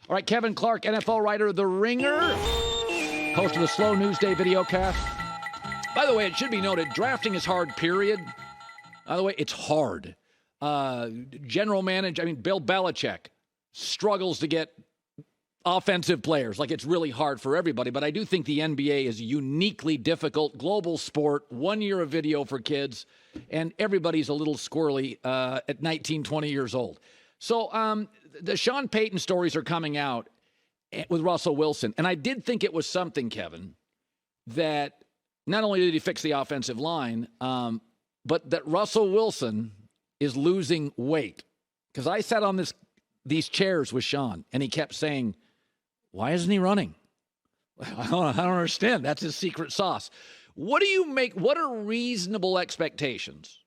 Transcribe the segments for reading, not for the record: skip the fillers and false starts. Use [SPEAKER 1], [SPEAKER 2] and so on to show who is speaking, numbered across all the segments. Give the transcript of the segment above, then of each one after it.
[SPEAKER 1] All right, Kevin Clark, NFL writer, The Ringer, host of the Slow News Day videocast. By the way, it should be noted, drafting is hard, period. By the way, it's hard. General manager, Bill Belichick struggles to get offensive players. Like, it's really hard for everybody. But I do think the NBA is uniquely difficult. Global sport, 1 year of video for kids, and everybody's a little squirrely at 19, 20 years old. So the Sean Payton stories are coming out with Russell Wilson. And I did think it was something, Kevin, that not only did he fix the offensive line, but that Russell Wilson is losing weight. Because I sat on these chairs with Sean, and he kept saying, why isn't he running? I don't understand. That's his secret sauce. What do you make? What are reasonable expectations?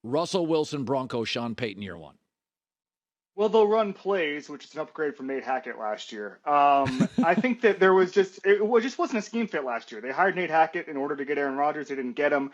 [SPEAKER 1] Russell Wilson, Broncos, Sean Payton, year one.
[SPEAKER 2] Well, they'll run plays, which is an upgrade from Nate Hackett last year. I think that it just wasn't a scheme fit last year. They hired Nate Hackett in order to get Aaron Rodgers. They didn't get him.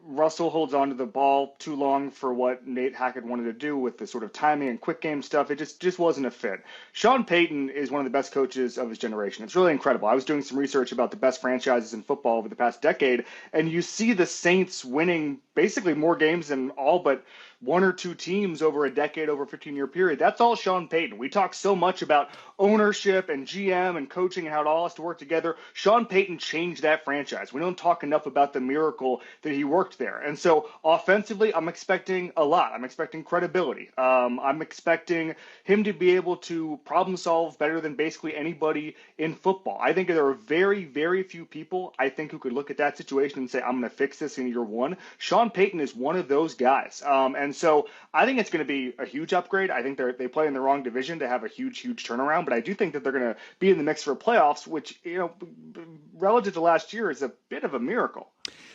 [SPEAKER 2] Russell holds on to the ball too long for what Nate Hackett wanted to do with the sort of timing and quick game stuff. It just wasn't a fit. Sean Payton is one of the best coaches of his generation. It's really incredible. I was doing some research about the best franchises in football over the past decade, and you see the Saints winning basically more games than all but one or two teams over a decade, over a 15-year period. That's all Sean Payton. We talk so much about ownership and GM and coaching and how it all has to work together. Sean Payton changed that franchise. We don't talk enough about the miracle that he worked there. And so offensively, I'm expecting a lot. I'm expecting credibility. I'm expecting him to be able to problem solve better than basically anybody in football. I think there are very, very few people, I think, who could look at that situation and say, I'm going to fix this in year one. Sean Payton is one of those guys. And so I think it's going to be a huge upgrade. I think they play in the wrong division to have a huge turnaround, but I do think that they're going to be in the mix for playoffs, which, relative to last year is a bit of a miracle.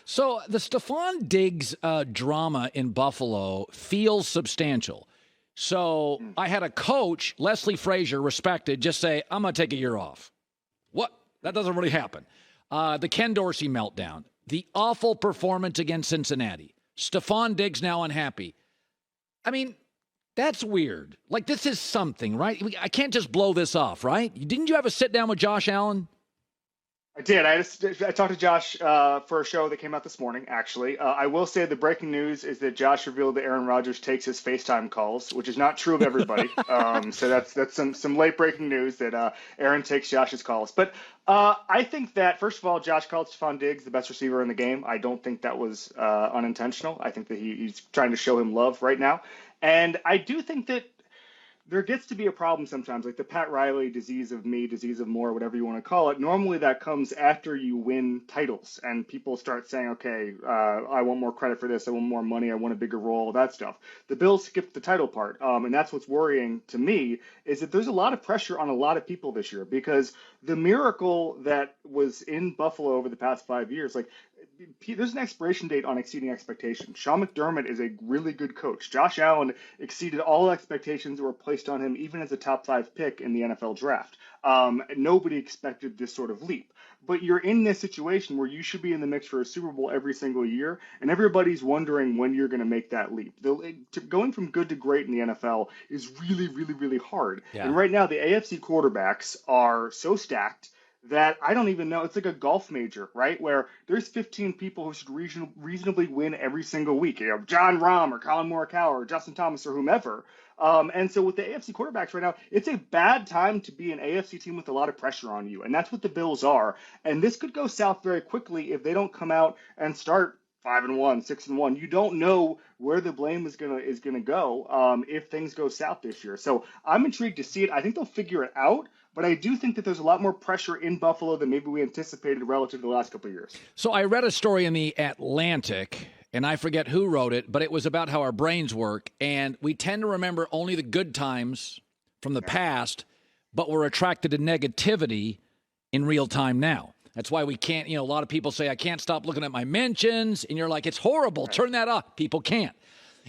[SPEAKER 1] So the Stefon Diggs drama in Buffalo feels substantial. So I had a coach, Leslie Frazier, respected, just say, I'm going to take a year off. What? That doesn't really happen. The Ken Dorsey meltdown, the awful performance against Cincinnati, Stefon Diggs now unhappy. That's weird. Like, this is something, right? I can't just blow this off, right? Didn't you have a sit down with Josh Allen?
[SPEAKER 2] I did. I talked to Josh for a show that came out this morning, actually. I will say the breaking news is that Josh revealed that Aaron Rodgers takes his FaceTime calls, which is not true of everybody. So that's some late breaking news that Aaron takes Josh's calls. But I think that, first of all, Josh called Stefon Diggs the best receiver in the game. I don't think that was unintentional. I think that he's trying to show him love right now. And I do think that there gets to be a problem sometimes, like the Pat Riley disease of me, disease of more, whatever you want to call it. Normally that comes after you win titles and people start saying, okay, I want more credit for this. I want more money. I want a bigger role, that stuff. The Bills skipped the title part. And that's what's worrying to me is that there's a lot of pressure on a lot of people this year because the miracle that was in Buffalo over the past 5 years, like, there's an expiration date on exceeding expectations. Sean McDermott is a really good coach. Josh Allen exceeded all expectations that were placed on him, even as a top 5 pick in the NFL draft. Nobody expected this sort of leap. But you're in this situation where you should be in the mix for a Super Bowl every single year, and everybody's wondering when you're going to make that leap. Going from good to great in the NFL is really, really, really hard. Yeah. And right now, the AFC quarterbacks are so stacked that I don't even know. It's like a golf major, right? Where there's 15 people who should reasonably win every single week. John Rahm or Colin Cowherd or Justin Thomas or whomever. And so with the AFC quarterbacks right now, it's a bad time to be an AFC team with a lot of pressure on you. And that's what the Bills are. And this could go south very quickly if they don't come out and start 5-1, 6-1. You don't know where the blame is gonna go if things go south this year. So I'm intrigued to see it. I think they'll figure it out. But I do think that there's a lot more pressure in Buffalo than maybe we anticipated relative to the last couple of years.
[SPEAKER 1] So I read a story in the Atlantic, and I forget who wrote it, but it was about how our brains work, and we tend to remember only the good times from the past, but we're attracted to negativity in real time now. That's why we can't, a lot of people say, I can't stop looking at my mentions, and you're like, it's horrible, turn that off. People can't.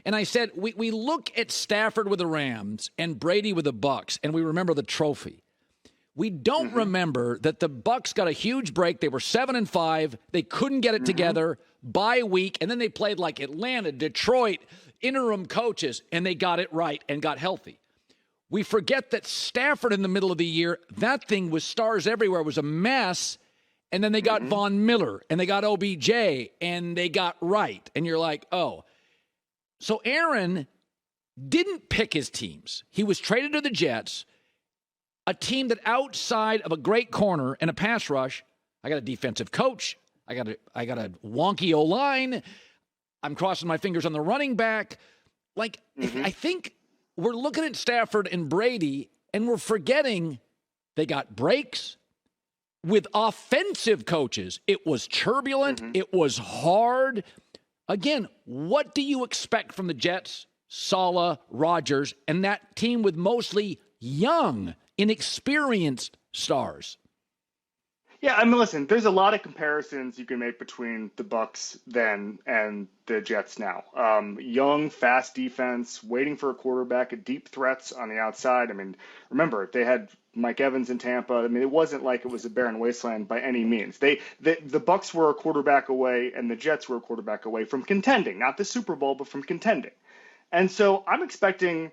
[SPEAKER 1] And I said, we look at Stafford with the Rams and Brady with the Bucks, and we remember the trophy. We don't remember that the Bucks got a huge break. They were 7-5. They couldn't get it together, bye week, and then they played like Atlanta, Detroit, interim coaches, and they got it right and got healthy. We forget that Stafford in the middle of the year, that thing was stars everywhere. It was a mess. And then they got Von Miller, and they got OBJ, and they got Wright. And you're like, oh. So Aaron didn't pick his teams. He was traded to the Jets, a team that outside of a great corner and a pass rush, I got a defensive coach. I got a wonky O-line. I'm crossing my fingers on the running back. Like, I think we're looking at Stafford and Brady, and we're forgetting they got breaks. With offensive coaches, it was turbulent. It was hard. Again, what do you expect from the Jets, Saleh, Rodgers, and that team with mostly young, inexperienced stars?
[SPEAKER 2] Yeah, I mean, listen, there's a lot of comparisons you can make between the Bucs then and the Jets now. Young, fast defense, waiting for a quarterback, deep threats on the outside. I mean, remember, they had Mike Evans in Tampa. I mean, it wasn't like it was a barren wasteland by any means. The Bucs were a quarterback away, and the Jets were a quarterback away from contending, not the Super Bowl, but from contending. And so I'm expecting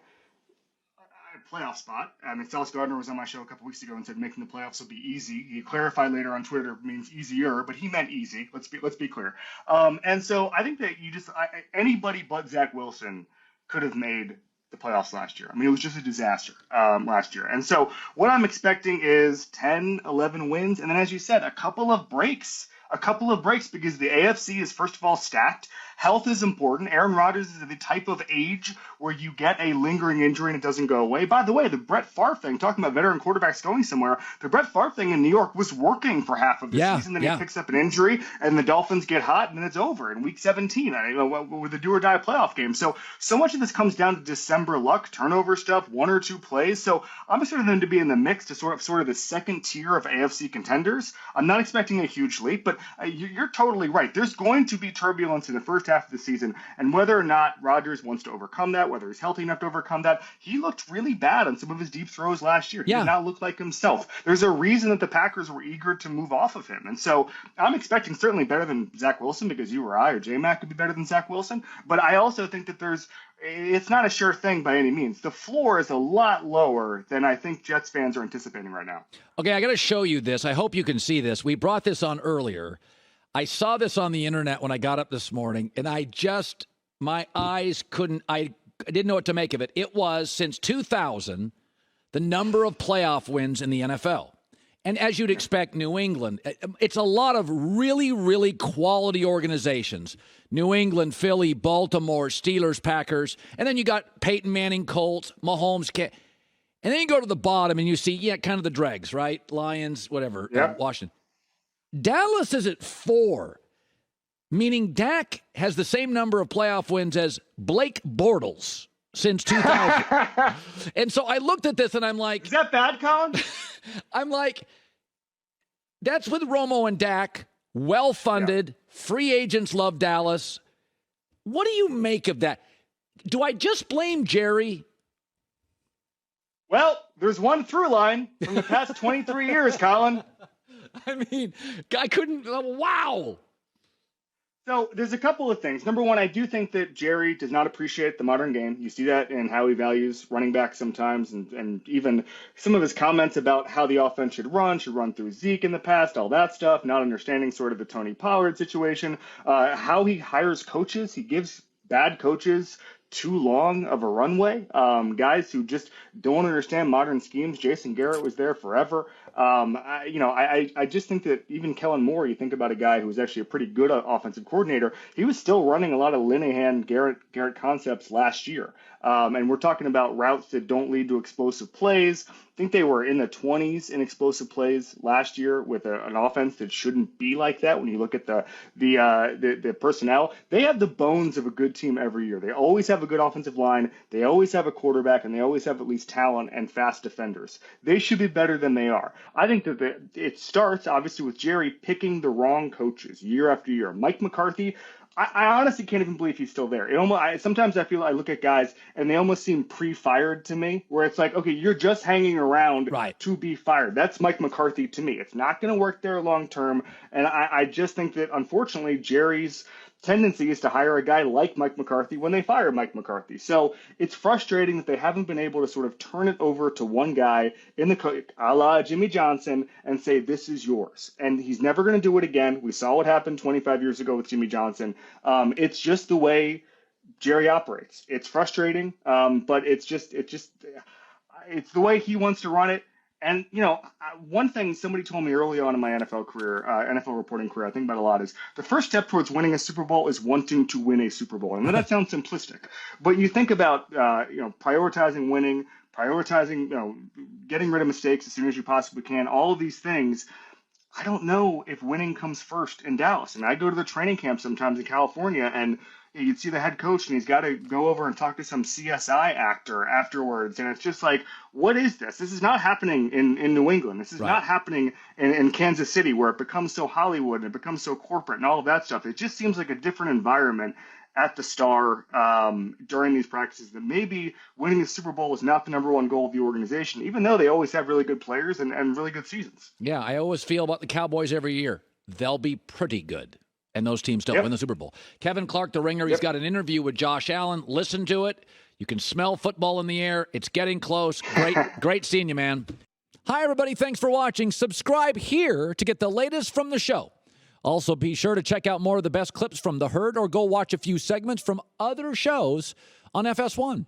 [SPEAKER 2] a playoff spot. I mean, Dallas Gardner was on my show a couple weeks ago and said making the playoffs will be easy. He clarified later on Twitter means easier, but he meant easy. Let's be clear. And so I think that anybody but Zach Wilson could have made the playoffs last year. I mean, it was just a disaster last year. And so what I'm expecting is 10, 11 wins. And then, as you said, a couple of breaks because the AFC is, first of all, stacked. Health is important. Aaron Rodgers is the type of age where you get a lingering injury and it doesn't go away. By the way, the Brett Favre thing, talking about veteran quarterbacks going somewhere, the Brett Favre thing in New York was working for half of the season. Then he picks up an injury and the Dolphins get hot and then it's over in week 17 with the do or die playoff game. So much of this comes down to December luck, turnover stuff, one or two plays. So I'm expecting them to be in the mix to sort of the second tier of AFC contenders. I'm not expecting a huge leap, but you're totally right. There's going to be turbulence in the first half of the season, and whether or not Rodgers wants to overcome that, whether he's healthy enough to overcome that, he looked really bad on some of his deep throws last year. He did not look like himself. There's a reason that the Packers were eager to move off of him, and so I'm expecting certainly better than Zach Wilson, because you or I or J-Mac could be better than Zach Wilson, but I also think that it's not a sure thing by any means. The floor is a lot lower than I think Jets fans are anticipating right now.
[SPEAKER 1] Okay, I got to show you this. I hope you can see this. We brought this on earlier. I saw this on the internet when I got up this morning, and my eyes I didn't know what to make of it. It was, since 2000, the number of playoff wins in the NFL. And as you'd expect, New England, it's a lot of really, really quality organizations. New England, Philly, Baltimore, Steelers, Packers. And then you got Peyton Manning, Colts, Mahomes. And then you go to the bottom and you see, kind of the dregs, right? Lions, whatever, Washington. Dallas is at 4, meaning Dak has the same number of playoff wins as Blake Bortles since 2000. And so I looked at this and I'm like...
[SPEAKER 2] Is that bad, Colin?
[SPEAKER 1] I'm like, that's with Romo and Dak, well-funded, free agents love Dallas. What do you make of that? Do I just blame Jerry?
[SPEAKER 2] Well, there's one through line from the past 23 years, Colin.
[SPEAKER 1] I mean, I couldn't, wow.
[SPEAKER 2] So there's a couple of things. Number one, I do think that Jerry does not appreciate the modern game. You see that in how he values running back sometimes, and even some of his comments about how the offense should run through Zeke in the past, all that stuff, not understanding sort of the Tony Pollard situation, how he hires coaches. He gives bad coaches too long of a runway, guys who just don't understand modern schemes. Jason Garrett was there forever. I just think that even Kellen Moore, you think about a guy who was actually a pretty good offensive coordinator, he was still running a lot of Linehan Garrett concepts last year. And we're talking about routes that don't lead to explosive plays. I think they were in the 20s in explosive plays last year with an offense that shouldn't be like that. When you look at the personnel, they have the bones of a good team every year. They always have a good offensive line. They always have a quarterback, and they always have at least talent and fast defenders. They should be better than they are. I think that it starts, obviously, with Jerry picking the wrong coaches year after year. Mike McCarthy, I honestly can't even believe he's still there. Sometimes I feel I look at guys and they almost seem pre-fired to me, where it's like, okay, you're just hanging around to be fired. That's Mike McCarthy to me. It's not going to work there long term. And I just think that, unfortunately, Jerry's tendency is to hire a guy like Mike McCarthy when they fire Mike McCarthy. So it's frustrating that they haven't been able to sort of turn it over to one guy in the a la Jimmy Johnson and say, this is yours. And he's never going to do it again. We saw what happened 25 years ago with Jimmy Johnson. It's just the way Jerry operates. It's frustrating, but it's the way he wants to run it. And, one thing somebody told me early on in my NFL career, NFL reporting career, I think about a lot, is the first step towards winning a Super Bowl is wanting to win a Super Bowl. And that sounds simplistic, but you think about, prioritizing winning, prioritizing, getting rid of mistakes as soon as you possibly can, all of these things. I don't know if winning comes first in Dallas. And I go to the training camp sometimes in California, and you'd see the head coach, and he's got to go over and talk to some CSI actor afterwards. And it's just like, what is this? This is not happening in New England. This is not happening in Kansas City, where it becomes so Hollywood and it becomes so corporate and all of that stuff. It just seems like a different environment at the Star during these practices, that maybe winning the Super Bowl is not the number one goal of the organization, even though they always have really good players and really good seasons.
[SPEAKER 1] Yeah, I always feel about the Cowboys every year. They'll be pretty good. And those teams don't win the Super Bowl. Kevin Clark, the Ringer, he's got an interview with Josh Allen. Listen to it. You can smell football in the air. It's getting close. Great seeing you, man. Hi, everybody. Thanks for watching. Subscribe here to get the latest from the show. Also, be sure to check out more of the best clips from The Herd, or go watch a few segments from other shows on FS1.